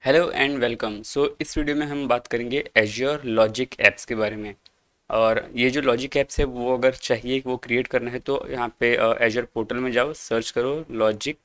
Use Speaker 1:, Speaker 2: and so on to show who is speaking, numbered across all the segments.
Speaker 1: Hello and welcome. इस video में हम बात करेंगे एज्योर लॉजिक ऐप्स के बारे में। और ये जो लॉजिक ऐप्स है वो अगर चाहिए वो क्रिएट करना है तो यहाँ पे एज्योर पोर्टल में जाओ, सर्च करो लॉजिक,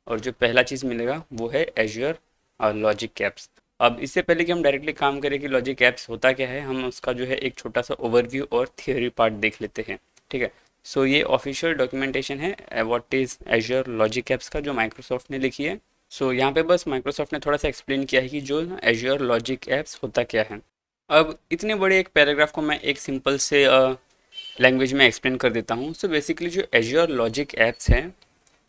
Speaker 1: और जो पहला चीज़ मिलेगा वो है एज्योर लॉजिक ऐप्स। अब इससे पहले कि हम डायरेक्टली काम करें कि लॉजिक ऐप्स होता क्या है, हम उसका जो है एक छोटा सा ओवरव्यू और थियोरी पार्ट देख लेते हैं। ठीक है। ये ऑफिशियल डॉक्यूमेंटेशन है what is azure logic apps का, जो माइक्रोसॉफ्ट ने लिखी है। यहाँ पे बस माइक्रोसॉफ्ट ने थोड़ा सा एक्सप्लेन किया है कि जो एज्योर लॉजिक ऐप्स होता क्या है। अब इतने बड़े एक पैराग्राफ को मैं एक सिंपल से लैंग्वेज में एक्सप्लेन कर देता हूँ। बेसिकली जो एज्योर लॉजिक ऐप्स हैं,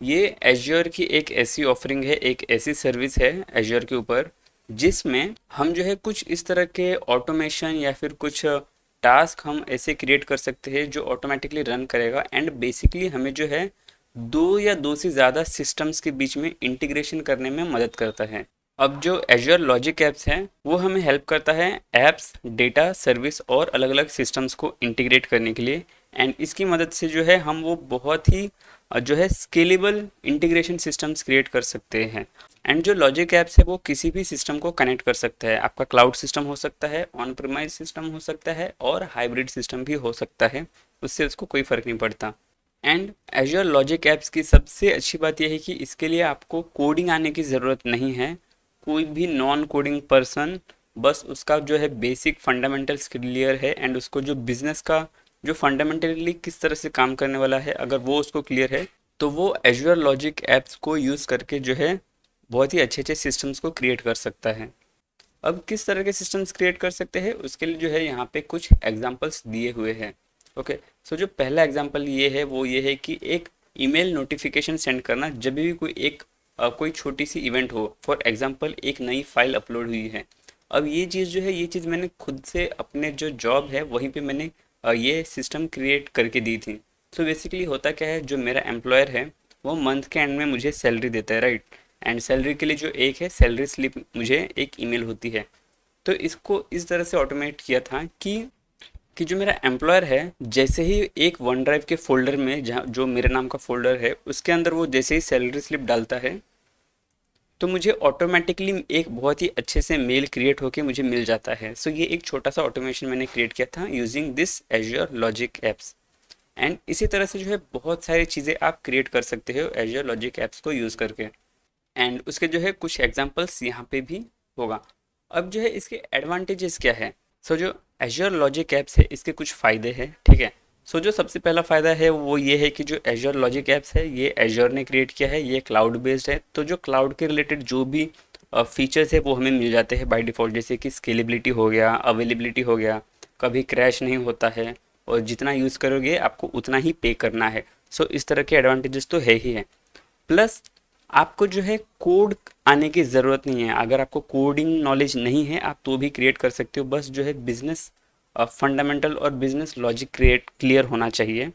Speaker 1: ये एज्योर की एक ऐसी ऑफरिंग है, एक ऐसी सर्विस है एज्योर के ऊपर, जिसमें हम जो है कुछ इस तरह के ऑटोमेशन या फिर कुछ टास्क हम ऐसे क्रिएट कर सकते हैं जो ऑटोमेटिकली रन करेगा, एंड बेसिकली हमें जो है दो या दो से ज़्यादा सिस्टम्स के बीच में इंटीग्रेशन करने में मदद करता है। अब जो एज्योर लॉजिक ऐप्स हैं वो हमें हेल्प करता है ऐप्स, डेटा, सर्विस और अलग अलग सिस्टम्स को इंटीग्रेट करने के लिए। एंड इसकी मदद से जो है हम वो बहुत ही जो है स्केलेबल इंटीग्रेशन सिस्टम्स क्रिएट कर सकते हैं। एंड जो लॉजिक ऐप्स है वो किसी भी सिस्टम को कनेक्ट कर सकता है। आपका क्लाउड सिस्टम हो सकता है, ऑन प्रीमाइज सिस्टम हो सकता है और हाइब्रिड सिस्टम भी हो सकता है, उससे उसको कोई फ़र्क नहीं पड़ता। एंड एज्योर लॉजिक ऐप्स की सबसे अच्छी बात यह है कि इसके लिए आपको कोडिंग आने की ज़रूरत नहीं है। कोई भी नॉन कोडिंग पर्सन बस उसका जो है बेसिक फंडामेंटल्स क्लियर है, एंड उसको जो बिजनेस का जो फंडामेंटली किस तरह से काम करने वाला है अगर वो उसको क्लियर है, तो वो एज्योर लॉजिक ऐप्स को यूज़ करके जो है बहुत ही अच्छे अच्छे सिस्टम्स को क्रिएट कर सकता है। अब किस तरह के सिस्टम्स क्रिएट कर सकते हैं उसके लिए जो है यहाँ पे कुछ एग्जांपल्स दिए हुए हैं। ओके। जो पहला एग्जांपल ये है वो ये है कि एक ईमेल नोटिफिकेशन सेंड करना जब भी कोई छोटी सी इवेंट हो। फॉर एग्जांपल एक नई फाइल अपलोड हुई है। अब ये चीज़ जो है ये चीज़ मैंने खुद से अपने जो जॉब है वहीं पे मैंने ये सिस्टम क्रिएट करके दी थी। बेसिकली होता क्या है, जो मेरा एम्प्लॉयर है वो मंथ के एंड में मुझे सैलरी देता है, राइट। एंड सैलरी के लिए जो एक है सैलरी स्लिप मुझे एक ईमेल होती है। तो इसको इस तरह से ऑटोमेट किया था कि जो मेरा एम्प्लॉयर है जैसे ही एक वन ड्राइव के फोल्डर में, जहाँ जो मेरे नाम का फोल्डर है उसके अंदर वो जैसे ही सैलरी स्लिप डालता है तो मुझे ऑटोमेटिकली एक बहुत ही अच्छे से मेल क्रिएट होके मुझे मिल जाता है। ये एक छोटा सा ऑटोमेशन मैंने क्रिएट किया था using this azure logic apps. And इसी तरह से जो है बहुत सारी चीज़ें आप क्रिएट कर सकते हो एज्योर लॉजिक एप्स को यूज़ करके। एंड उसके जो है कुछ एग्जांपल्स यहाँ पे भी होगा। अब जो है इसके एडवांटेजेस क्या है। जो एज्योर लॉजिक ऐप्स है इसके कुछ फ़ायदे हैं, ठीक है। जो सबसे पहला फ़ायदा है वो ये है कि जो एज्योर लॉजिक ऐप्स है ये एज्योर ने क्रिएट किया है, ये क्लाउड बेस्ड है। तो जो क्लाउड के रिलेटेड जो भी फीचर्स है वो हमें मिल जाते हैं बाय डिफ़ॉल्ट, जैसे कि स्केलेबिलिटी हो गया, अवेलेबिलिटी हो गया, कभी क्रैश नहीं होता है, और जितना यूज़ करोगे आपको उतना ही पे करना है। इस तरह के एडवांटेजेस तो है ही है। प्लस आपको जो है कोड आने की ज़रूरत नहीं है। अगर आपको कोडिंग नॉलेज नहीं है आप तो भी क्रिएट कर सकते हो, बस जो है बिजनेस फंडामेंटल और बिजनेस लॉजिक क्लियर होना चाहिए।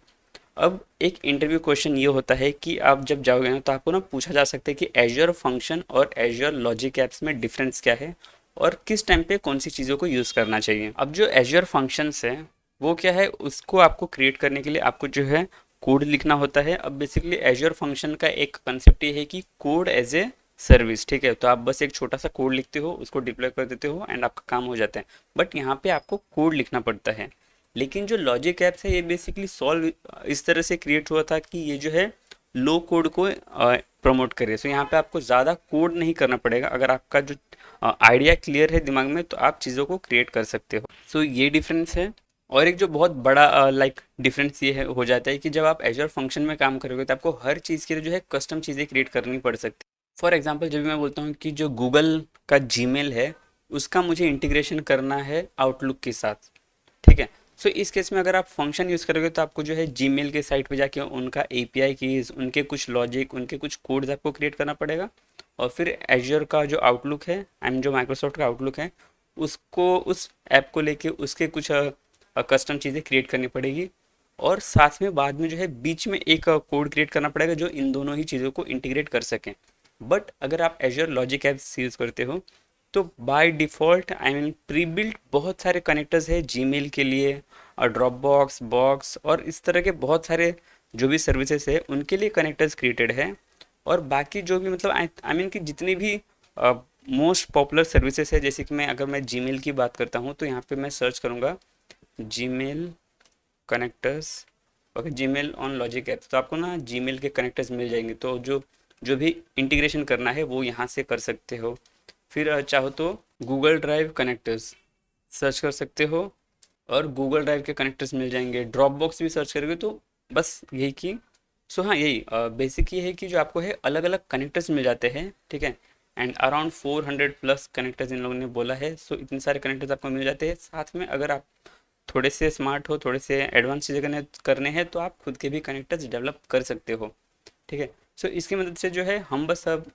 Speaker 1: अब एक इंटरव्यू क्वेश्चन ये होता है कि आप जब जाओगे ना तो आपको ना पूछा जा सकता है कि एज्योर फंक्शन और एज्योर लॉजिक ऐप्स में डिफरेंस क्या है और किस टाइम पे कौन सी चीज़ों को यूज़ करना चाहिए। अब जो एज्योर फंक्शंस है वो क्या है, उसको आपको क्रिएट करने के लिए आपको जो है कोड लिखना होता है। अब बेसिकली एज्योर फंक्शन का एक कंसेप्ट ये है कि कोड एज ए सर्विस, ठीक है। तो आप बस एक छोटा सा कोड लिखते हो, उसको डिप्लॉय कर देते हो एंड आपका काम हो जाता है। बट यहाँ पे आपको कोड लिखना पड़ता है। लेकिन जो लॉजिक ऐप्स है ये बेसिकली सॉल्व इस तरह से क्रिएट हुआ था कि ये जो है लो कोड को प्रमोट करे। यहाँ पे आपको ज़्यादा कोड नहीं करना पड़ेगा। अगर आपका जो आइडिया क्लियर है दिमाग में तो आप चीज़ों को क्रिएट कर सकते हो। ये डिफरेंस है। और एक जो बहुत बड़ा डिफरेंस ये है हो जाता है कि जब आप एज्योर फंक्शन में काम करोगे तो आपको हर चीज़ के लिए जो है कस्टम चीज़ें क्रिएट करनी पड़ सकती है। फॉर एग्जांपल जब मैं बोलता हूँ कि जो गूगल का जीमेल है उसका मुझे इंटीग्रेशन करना है आउटलुक के साथ, ठीक है। इस केस में अगर आप फंक्शन यूज़ करोगे तो आपको जो है जीमेल के साइट पे जाके उनका एपीआई कीज, उनके कुछ लॉजिक, उनके कुछ कोड्स आपको क्रिएट करना पड़ेगा। और फिर एज्योर का जो आउटलुक है जो माइक्रोसॉफ्ट का आउटलुक है उसको, उस ऐप को लेके उसके कुछ कस्टम चीज़ें क्रिएट करनी पड़ेगी। और साथ में बाद में जो है बीच में एक कोड क्रिएट करना पड़ेगा जो इन दोनों ही चीज़ों को इंटीग्रेट कर सकें। बट अगर आप एज्योर लॉजिक ऐप्स यूज़ करते हो तो बाय डिफ़ॉल्ट प्री बिल्ट बहुत सारे कनेक्टर्स है जीमेल के लिए, और ड्रॉप बॉक्स और इस तरह के बहुत सारे जो भी सर्विसेज है उनके लिए कनेक्टर्स क्रिएटेड है। और बाकी जो भी मतलब कि जितने भी मोस्ट पॉपुलर सर्विसेज है। जैसे कि अगर मैं जीमेल की बात करता हूँ तो यहाँ पे मैं सर्च करूँगा Gmail connectors. Okay, Gmail on logic apps, तो आपको ना जीमेल के कनेक्टर्स मिल जाएंगे। तो जो जो भी इंटीग्रेशन करना है वो यहाँ से कर सकते हो। फिर चाहो तो गूगल ड्राइव कनेक्टर्स सर्च कर सकते हो और गूगल ड्राइव के कनेक्टर्स मिल जाएंगे। ड्रॉप बॉक्स भी सर्च करोगे तो बस यही कि सो हाँ, यही बेसिक ये है कि जो आपको है अलग अलग कनेक्टर्स मिल जाते हैं, ठीक है। एंड अराउंड 400 प्लस कनेक्टर्स इन लोगों ने बोला है। सो इतने सारे कनेक्टर्स आपको मिल जाते हैं। साथ में अगर आप थोड़े से स्मार्ट हो, थोड़े से एडवांस चीज़ें करने हैं तो आप खुद के भी कनेक्टर्स डेवलप कर सकते हो, ठीक है। सो इसकी मदद से जो है हम बस अब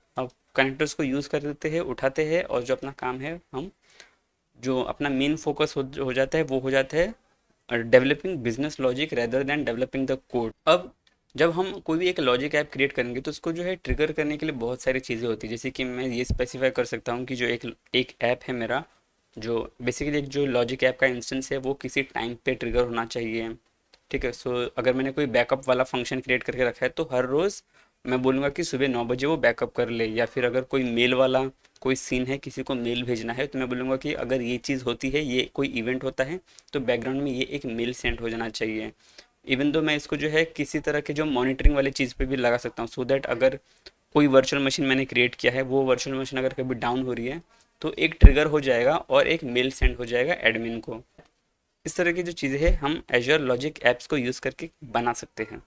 Speaker 1: कनेक्टर्स को यूज़ कर देते हैं, उठाते हैं, और जो अपना काम है हम जो अपना मेन फोकस हो जाता है वो हो जाता है developing business logic rather than developing the code. अब जब हम कोई भी एक लॉजिक ऐप क्रिएट करेंगे तो उसको जो है ट्रिगर करने के लिए बहुत सारी चीज़ें होती है। जैसे कि मैं ये स्पेसिफाई कर सकता हूँ कि जो एक एक ऐप है मेरा, जो बेसिकली एक जो लॉजिक ऐप का इंस्टेंस है वो किसी टाइम पे ट्रिगर होना चाहिए, ठीक है। सो अगर मैंने कोई बैकअप वाला फंक्शन क्रिएट करके रखा है तो हर रोज़ मैं बोलूँगा कि सुबह 9 बजे वो बैकअप कर ले। या फिर अगर कोई मेल वाला कोई सीन है, किसी को मेल भेजना है, तो मैं बोलूँगा कि अगर ये चीज़ होती है, ये कोई इवेंट होता है, तो बैकग्राउंड में ये एक मेल सेंड हो जाना चाहिए। इवन दो मैं इसको जो है किसी तरह के जो मॉनिटरिंग वाली चीज़ पे भी लगा सकता हूँ, सो दैट अगर कोई वर्चुअल मशीन मैंने क्रिएट किया है, वो वर्चुअल मशीन अगर कभी डाउन हो रही है तो एक ट्रिगर हो जाएगा और एक मेल सेंड हो जाएगा एडमिन को। इस तरह की जो चीज़ें हैं हम एज्योर लॉजिक ऐप्स को यूज़ करके बना सकते हैं।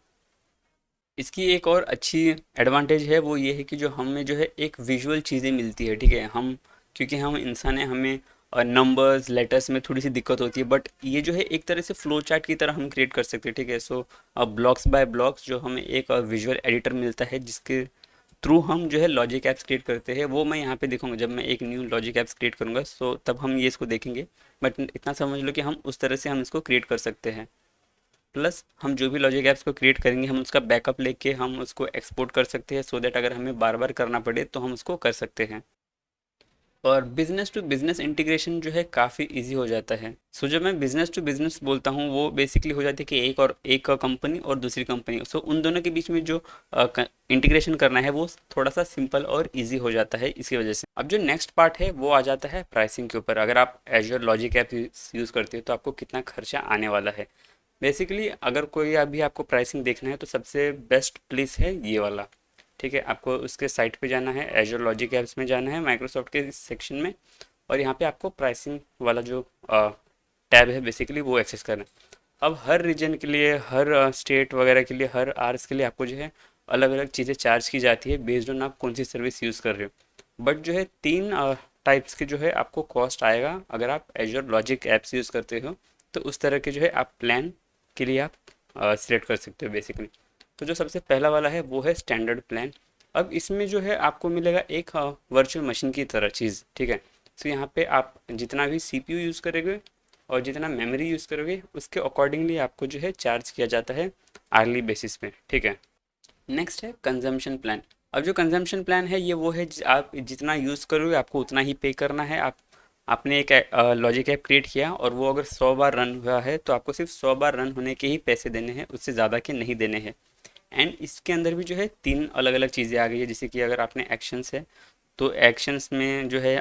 Speaker 1: इसकी एक और अच्छी एडवांटेज है, वो ये है कि जो हमें जो है एक विजुअल चीज़ें मिलती है, ठीक है। हम क्योंकि हम इंसान हैं, हमें नंबर्स लेटर्स में थोड़ी सी दिक्कत होती है, बट ये जो है एक तरह से फ्लो चार्ट की तरह हम क्रिएट कर सकते हैं, ठीक है। सो ब्लॉक्स बाय ब्लॉक्स जो हमें एक विजुअल एडिटर मिलता है जिसके थ्रू हम जो है लॉजिक ऐप्स क्रिएट करते हैं, वो मैं यहाँ पे देखूंगा जब मैं एक न्यू लॉजिक ऐप्स क्रिएट करूँगा। सो तब हम ये इसको देखेंगे, बट इतना समझ लो कि हम उस तरह से हम इसको क्रिएट कर सकते हैं। प्लस हम जो भी लॉजिक ऐप्स को क्रिएट करेंगे हम उसका बैकअप लेके हम उसको एक्सपोर्ट कर सकते हैं, सो दैट अगर हमें बार बार करना पड़े तो हम उसको कर सकते हैं। और बिजनेस टू बिजनेस इंटीग्रेशन जो है काफ़ी इजी हो जाता है। सो जब मैं बिजनेस टू बिजनेस बोलता हूँ वो बेसिकली हो जाती है कि एक कंपनी और दूसरी कंपनी, सो उन दोनों के बीच में जो इंटीग्रेशन करना है वो थोड़ा सा सिंपल और इजी हो जाता है इसकी वजह से। अब जो नेक्स्ट पार्ट है वो आ जाता है प्राइसिंग के ऊपर। अगर आप एज्योर लॉजिक ऐप यूज़ करते हो तो आपको कितना खर्चा आने वाला है। बेसिकली अगर कोई अभी आपको प्राइसिंग देखना है तो सबसे बेस्ट प्लेस है ये वाला, ठीक है। आपको उसके साइट पे जाना है, एज्योर लॉजिक ऐप्स में जाना है, माइक्रोसॉफ्ट के सेक्शन में, और यहाँ पे आपको प्राइसिंग वाला जो टैब है बेसिकली वो एक्सेस करना है। अब हर रीजन के लिए, हर स्टेट वगैरह के लिए, हर आर्स के लिए आपको जो है अलग अलग चीज़ें चार्ज की जाती है बेस्ड ऑन आप कौन सी सर्विस यूज़ कर रहे हो। बट जो है तीन टाइप्स के जो है आपको कॉस्ट आएगा अगर आप एज्योर लॉजिक ऐप्स यूज़ करते हो। तो उस तरह के जो है आप प्लान के लिए आप सिलेक्ट कर सकते हो बेसिकली। तो जो सबसे पहला वाला है वो है स्टैंडर्ड प्लान। अब इसमें जो है आपको मिलेगा एक वर्चुअल मशीन की तरह चीज़, ठीक है। तो यहाँ पे आप जितना भी सीपीयू यूज़ करोगे और जितना मेमोरी यूज़ करोगे उसके अकॉर्डिंगली आपको जो है चार्ज किया जाता है आर्ली बेसिस पे, ठीक है। नेक्स्ट है कंजम्पशन प्लान। अब जो कंजम्पशन प्लान है ये वो है आप जितना यूज़ करोगे आपको उतना ही पे करना है। आपने एक लॉजिक ऐप क्रिएट किया और वो अगर 100 बार रन हुआ है तो आपको सिर्फ 100 बार रन होने के ही पैसे देने हैं, उससे ज़्यादा के नहीं देने हैं। एंड इसके अंदर भी जो है तीन अलग अलग चीज़ें आ गई है। जैसे कि अगर आपने एक्शंस है तो एक्शंस में जो है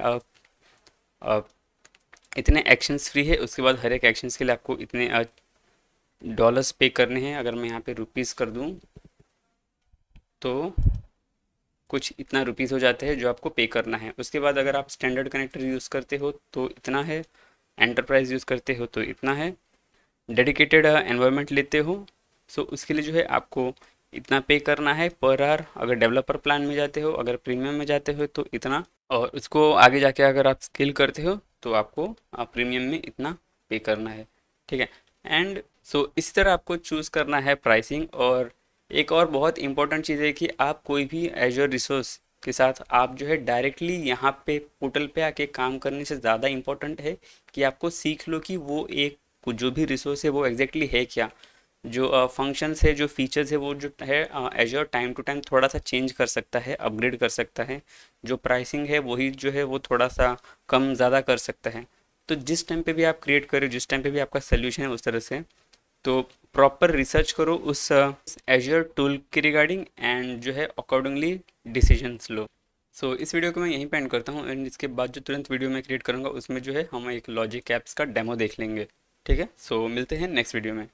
Speaker 1: अ, इतने एक्शंस फ्री है, उसके बाद हर एक एक्शंस के लिए आपको इतने डॉलर्स पे करने हैं। अगर मैं यहाँ पे रुपीज़ कर दूँ तो कुछ इतना रुपीज़ हो जाते हैं जो आपको पे करना है। उसके बाद अगर आप स्टैंडर्ड कनेक्टर यूज़ करते हो तो इतना है, एंटरप्राइज यूज़ करते हो तो इतना है, डेडिकेटेड एनवायरनमेंट लेते हो सो उसके लिए जो है आपको इतना पे करना है पर आवर। अगर डेवलपर प्लान में जाते हो, अगर प्रीमियम में जाते हो तो इतना, और उसको आगे जाके अगर आप स्किल करते हो तो आपको प्रीमियम में इतना पे करना है, ठीक है। एंड सो इसी तरह आपको चूज़ करना है प्राइसिंग। और एक और बहुत इंपॉर्टेंट चीज़ है कि आप कोई भी एज्योर रिसोर्स के साथ आप जो है डायरेक्टली यहाँ पे पोर्टल पे आके काम करने से ज़्यादा इम्पोर्टेंट है कि आपको सीख लो कि वो एक जो भी रिसोर्स है वो एग्जैक्टली है क्या। जो फंक्शंस है, जो फीचर्स है, वो जो है एज्योर टाइम टू टाइम थोड़ा सा चेंज कर सकता है, अपग्रेड कर सकता है। जो प्राइसिंग है वही जो है वो थोड़ा सा कम ज़्यादा कर सकता है। तो जिस टाइम पे भी आप क्रिएट करो, जिस टाइम पे भी आपका सोल्यूशन है उस तरह से, तो प्रॉपर रिसर्च करो उस एज्योर टूल के रिगार्डिंग एंड जो है अकॉर्डिंगली डिसीजंस लो। सो इस वीडियो को मैं यहीं पे एंड करता हूँ, एंड इसके बाद जो तुरंत वीडियो मैं क्रिएट करूँगा उसमें जो है हम एक लॉजिक ऐप्स का डेमो देख लेंगे। ठीक है, सो मिलते हैं नेक्स्ट वीडियो में।